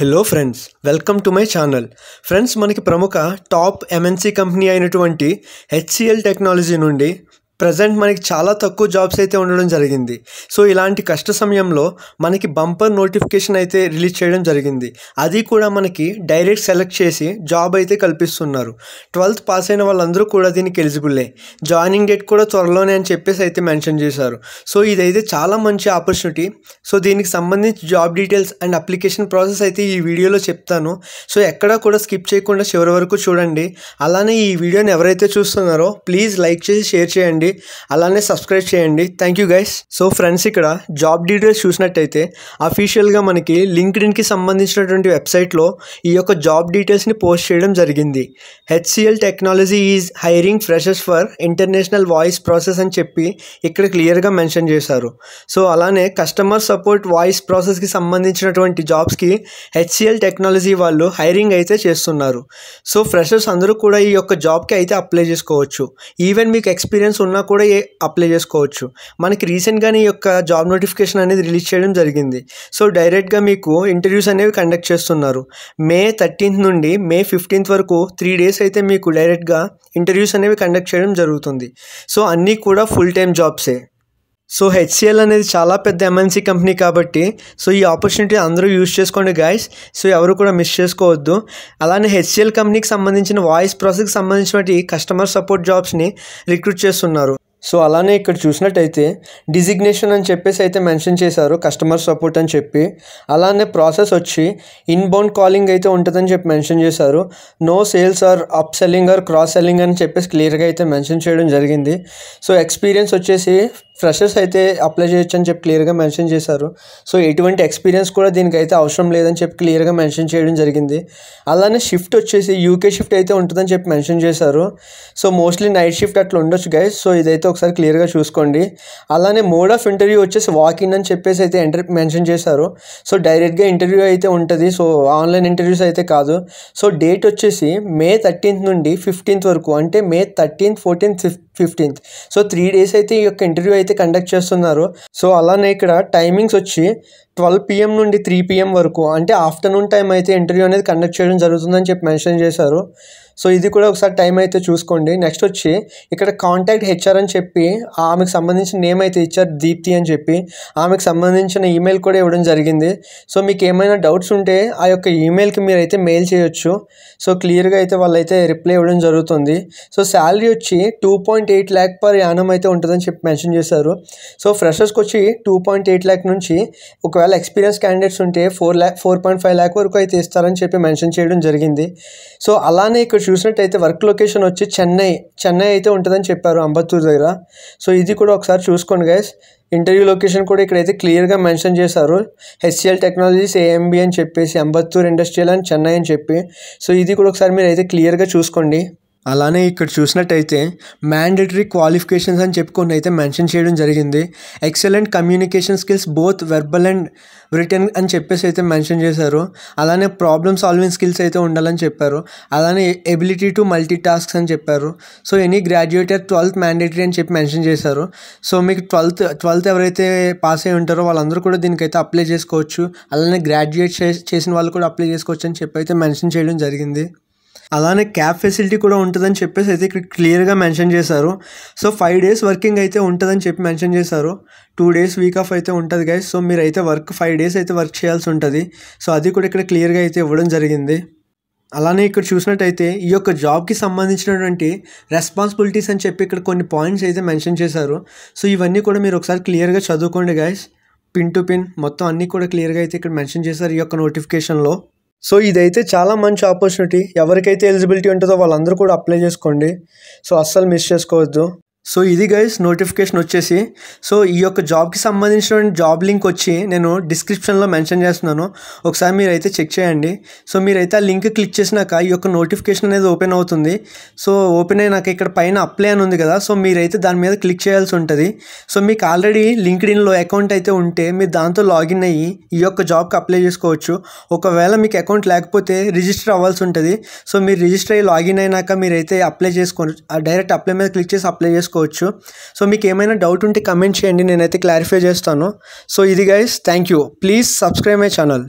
Hello friends, welcome to my channel. Friends, మనకి ప్రముఖ top MNC company అయినటువంటి HCl technology నుండి ప్రజెంట్ మనకి చాలా తక్కువ జాబ్స్ అయితే ఉండడం జరిగింది. సో ఇలాంటి కష్ట సమయంలో మనకి బంపర్ నోటిఫికేషన్ అయితే రిలీజ్ చేయడం జరిగింది. అది కూడా మనకి డైరెక్ట్ సెలెక్ట్ చేసి జాబ్ అయితే కల్పిస్తున్నారు. 12th పాస్ అయిన వాళ్ళందరూ కూడా దీనికి ఎలిజిబుల్లే. జాయినింగ్ డేట్ కూడా త్వరలోనే అని చెప్పేసి అయితే మెన్షన్ చేశారు. సో ఇదైతే చాలా మంచి ఆపర్చునిటీ. సో దీనికి సంబంధించి job details and application process అయితే ఈ వీడియోలో చెప్తాను. సో ఎక్కడా కూడా స్కిప్ చేయకుండా చివరి వరకు చూడండి. అలానే ఈ వీడియోని ఎవరైతే చూస్తున్నారో ప్లీజ్ లైక్ చేసి షేర్ చేయండి, అలానే సబ్స్క్రైబ్ చేయండి. Thank you guys. So friends, ఇక్కడ జాబ్ డీటెయిల్స్ చూసినట్టయితే అఫీషియల్గా మనకి లింక్డ్ఇన్కి సంబంధించినటువంటి వెబ్సైట్లో ఈ యొక్క జాబ్ డీటెయిల్స్ని పోస్ట్ చేయడం జరిగింది. HCl technology is hiring freshers for international voice process అని చెప్పి ఇక్కడ క్లియర్గా మెన్షన్ చేశారు. సో అలానే కస్టమర్ సపోర్ట్ వాయిస్ ప్రాసెస్కి సంబంధించినటువంటి జాబ్స్కి హెచ్సిఎల్ టెక్నాలజీ వాళ్ళు హైరింగ్ అయితే చేస్తున్నారు. సో ఫ్రెషర్స్ అందరూ కూడా ఈ యొక్క జాబ్కి అయితే అప్లై చేసుకోవచ్చు. ఈవెన్ మీకు ఎక్స్పీరియన్స్ ఉన్నా కూడా అప్లై చేసుకోవచ్చు. మనకి రీసెంట్గానే ఈ యొక్క జాబ్ నోటిఫికేషన్ అనేది రిలీజ్ చేయడం జరిగింది. సో డైరెక్ట్గా మీకు ఇంటర్వ్యూస్ అనేవి కండక్ట్ చేస్తున్నారు. May 13th నుండి May 15th వరకు 3 days అయితే మీకు డైరెక్ట్గా ఇంటర్వ్యూస్ అనేవి కండక్ట్ చేయడం జరుగుతుంది. సో అన్నీ కూడా ఫుల్ టైమ్ జాబ్సే. సో హెచ్సిఎల్ అనేది చాలా పెద్ద ఎంఎన్సీ కంపెనీ కాబట్టి సో ఈ ఆపర్చునిటీ అందరూ యూజ్ చేసుకోండి గైస్. సో ఎవరు కూడా మిస్ చేసుకోవద్దు. అలానే హెచ్సిఎల్ కంపెనీకి సంబంధించిన వాయిస్ ప్రాసెస్కి సంబంధించినటువంటి కస్టమర్ సపోర్ట్ జాబ్స్ని రిక్రూట్ చేస్తున్నారు. సో అలానే ఇక్కడ చూసినట్టయితే డిజిగ్నేషన్ అని చెప్పేసి అయితే మెన్షన్ చేశారు, కస్టమర్ సపోర్ట్ అని చెప్పి. అలానే ప్రాసెస్ వచ్చి ఇన్బౌండ్ కాలింగ్ అయితే ఉంటుందని చెప్పి మెన్షన్ చేశారు. No sales or up selling or cross selling అని చెప్పేసి క్లియర్గా అయితే మెన్షన్ చేయడం జరిగింది. సో ఎక్స్పీరియన్స్ వచ్చేసి ఫ్రెషర్స్ అయితే అప్లై చేయొచ్చు అని చెప్పి క్లియర్గా మెన్షన్ చేశారు. సో ఎటువంటి ఎక్స్పీరియన్స్ కూడా దీనికైతే అవసరం లేదని చెప్పి క్లియర్గా మెన్షన్ చేయడం జరిగింది. అలానే షిఫ్ట్ వచ్చేసి యూకే షిఫ్ట్ అయితే ఉంటుందని చెప్పి మెన్షన్ చేశారు. సో మోస్ట్లీ నైట్ షిఫ్ట్ అట్లా ఉండొచ్చు గైస్. సో ఇదైతే ఒకసారి క్లియర్గా చూసుకోండి. అలానే మోడ్ ఆఫ్ ఇంటర్వ్యూ వచ్చేసి వాకిన్ అని చెప్పేసి అయితే మెన్షన్ చేశారు. సో డైరెక్ట్గా ఇంటర్వ్యూ అయితే ఉంటుంది. సో ఆన్లైన్ ఇంటర్వ్యూస్ అయితే కాదు. సో డేట్ వచ్చేసి May 13th నుండి 15th వరకు, అంటే May 13th, 14th, 15th. So 3 days అయితే ఈ యొక్క ఇంటర్వ్యూ అయితే కండక్ట్ చేస్తున్నారు. సో అలానే ఇక్కడ టైమింగ్స్ వచ్చి 12 PM నుండి 3 PM వరకు, అంటే ఆఫ్టర్నూన్ టైం అయితే ఇంటర్వ్యూ అనేది కండక్ట్ చేయడం జరుగుతుందని చెప్పి మెన్షన్ చేశారు. సో ఇది కూడా ఒకసారి టైం అయితే చూసుకోండి. నెక్స్ట్ వచ్చి ఇక్కడ కాంటాక్ట్ హెచ్ఆర్ అని చెప్పి ఆమెకు సంబంధించిన నేమ్ అయితే ఇచ్చారు, దీప్తి అని చెప్పి. ఆమెకు సంబంధించిన ఈమెయిల్ కూడా ఇవ్వడం జరిగింది. సో మీకు ఏమైనా డౌట్స్ ఉంటే ఆ యొక్క ఈమెయిల్కి మీరు అయితే మెయిల్ చేయొచ్చు. సో క్లియర్గా అయితే వాళ్ళైతే రిప్లై ఇవ్వడం జరుగుతుంది. సో శాలరీ వచ్చి 2.8 lakh పర్ యానం అయితే ఉంటుందని చెప్పి మెన్షన్ చేశారు. సో ఫ్రెషర్స్కి వచ్చి 2.8 lakh నుంచి ఒకవేళ ఎక్స్పీరియన్స్ క్యాండిడేట్స్ ఉంటే 4.5 lakh వరకు అయితే ఇస్తారని చెప్పి మెన్షన్ చేయడం జరిగింది. సో అలానే ఇక్కడ చూసినట్టయితే వర్క్ లొకేషన్ వచ్చి చెన్నై అయితే ఉంటుందని చెప్పారు, అంబత్తూర్ దగ్గర. సో ఇది కూడా ఒకసారి చూసుకోండి గైస్. ఇంటర్వ్యూ లొకేషన్ కూడా ఇక్కడైతే క్లియర్గా మెన్షన్ చేశారు, హెచ్సిఎల్ టెక్నాలజీస్ ఏఎంబి అని చెప్పేసి, అంబత్తూర్ ఇండస్ట్రియల్ అండ్ చెన్నై అని చెప్పి. సో ఇది కూడా ఒకసారి మీరు అయితే క్లియర్గా చూసుకోండి. అలానే ఇక్కడ చూసినట్టయితే మ్యాండేటరీ క్వాలిఫికేషన్స్ అని చెప్పుకొని అయితే మెన్షన్ చేయడం జరిగింది. Excellent communication skills both verbal and return అని చెప్పేసి అయితే మెన్షన్ చేశారు. అలానే ప్రాబ్లమ్ సాల్వింగ్ స్కిల్స్ అయితే ఉండాలని చెప్పారు. అలానే ఎబిలిటీ టు మల్టీ టాస్క్స్ అని చెప్పారు. సో ఎనీ గ్రాడ్యుయేటర్ 12th మ్యాండేటరీ అని చెప్పి మెన్షన్ చేశారు. సో మీకు 12th ఎవరైతే పాస్ అయి ఉంటారో వాళ్ళందరూ కూడా దీనికైతే అప్లై చేసుకోవచ్చు. అలానే గ్రాడ్యుయేట్ చేసిన వాళ్ళు కూడా అప్లై చేసుకోవచ్చు అని చెప్పి అయితే మెన్షన్ చేయడం జరిగింది. అలానే క్యాబ్ ఫెసిలిటీ కూడా ఉంటుందని చెప్పేసి అయితే ఇక్కడ క్లియర్గా మెన్షన్ చేశారు. సో 5 days వర్కింగ్ అయితే ఉంటుందని చెప్పి మెన్షన్ చేశారు. 2 days వీక్ ఆఫ్ అయితే ఉంటుంది గైస్. సో మీరు అయితే 5 days అయితే వర్క్ చేయాల్సి ఉంటుంది. సో అది కూడా ఇక్కడ క్లియర్గా అయితే ఇవ్వడం జరిగింది. అలానే ఇక్కడ చూసినట్టయితే ఈ యొక్క జాబ్కి సంబంధించినటువంటి రెస్పాన్సిబిలిటీస్ అని చెప్పి ఇక్కడ కొన్ని పాయింట్స్ అయితే మెన్షన్ చేశారు. సో ఇవన్నీ కూడా మీరు ఒకసారి క్లియర్గా చదువుకోండి గైస్. పిన్ టు పిన్ మొత్తం అన్నీ కూడా క్లియర్గా అయితే ఇక్కడ మెన్షన్ చేశారు ఈ యొక్క నోటిఫికేషన్లో. సో ఇదైతే చాలా మంచి ఆపర్చునిటీ. ఎవరికైతే ఎలిజిబిలిటీ ఉంటుందో వాళ్ళందరూ కూడా అప్లై చేసుకోండి. సో అస్సలు మిస్ చేసుకోవద్దు. సో ఇది గైస్ నోటిఫికేషన్ వచ్చేసి. సో ఈ యొక్క జాబ్కి సంబంధించిన జాబ్ లింక్ వచ్చి నేను డిస్క్రిప్షన్లో మెన్షన్ చేస్తున్నాను, ఒకసారి మీరైతే చెక్ చేయండి. సో మీరైతే ఆ లింక్ క్లిక్ చేసినాక ఈ యొక్క నోటిఫికేషన్ అనేది ఓపెన్ అవుతుంది. సో ఓపెన్ అయినాక ఇక్కడ పైన అప్లై అని ఉంది కదా, సో మీరైతే దాని మీద క్లిక్ చేయాల్సి ఉంటుంది. సో మీకు ఆల్రెడీ లింక్డ్ఇన్లో అకౌంట్ అయితే ఉంటే మీరు దాంతో లాగిన్ అయ్యి ఈ యొక్క జాబ్కి అప్లై చేసుకోవచ్చు. ఒకవేళ మీకు అకౌంట్ లేకపోతే రిజిస్టర్ అవ్వాల్సి ఉంటుంది. సో మీరు రిజిస్టర్ అయ్యి లాగిన్ అయినాక మీరైతే అప్లై చేసుకోవచ్చు. డైరెక్ట్ అప్లై మీద క్లిక్ చేసి అప్లై చేసుకోవచ్చు. సో మీకు ఏమైనా డౌట్ ఉంటే కమెంట్ చేయండి, నేనైతే క్లారిఫై చేస్తాను. సో ఇది guys, thank you. Please subscribe my channel.